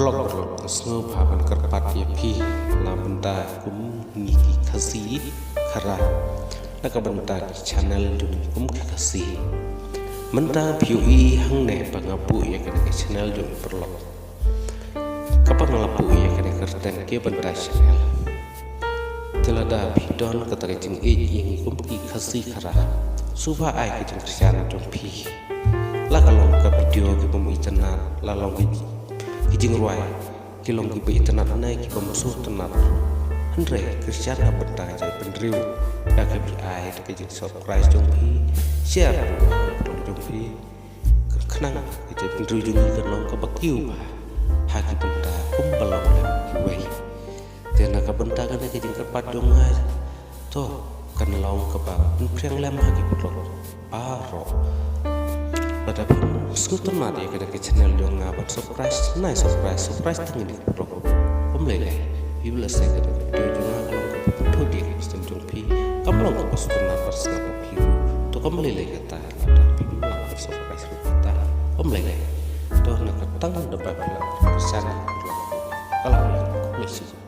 Berlok snow papan kerpat ya pi la benda kum ngiki khasi khara la ka benda channel dun kum khasi menta pui hang ne pangapu ya ka channel dun berlok kapang lapu ya ka kerten ke benda channel telada bidon ka ta jing e ing kum ki khasi khara suba ai ka jing channel dun pi la ka long ka video ke bum internet la long kijing ruai kilong kibai tenat naik kiba musuh tenat Andre Christian abenta jai pendriu da ke ai da ke subscribe jong pi share jong pi kenang ke jai pendriu jong ke long ka bakiu ba ha ki benta kum balong la wei tena ka benta ka ke jing kerpat jong ai to kan long ka ba preng lem ha ki putlok aro pada skuter mati ya ke channel dong ngabat surprise tengin bro om lele ibu lesai ke video juga kalau ke video dia sistem jompi kamu lo ke skuter pas ngapa biru to kamu lele kata ada biru lah surprise kata om lele to nak ketang depan bila kesana kalau boleh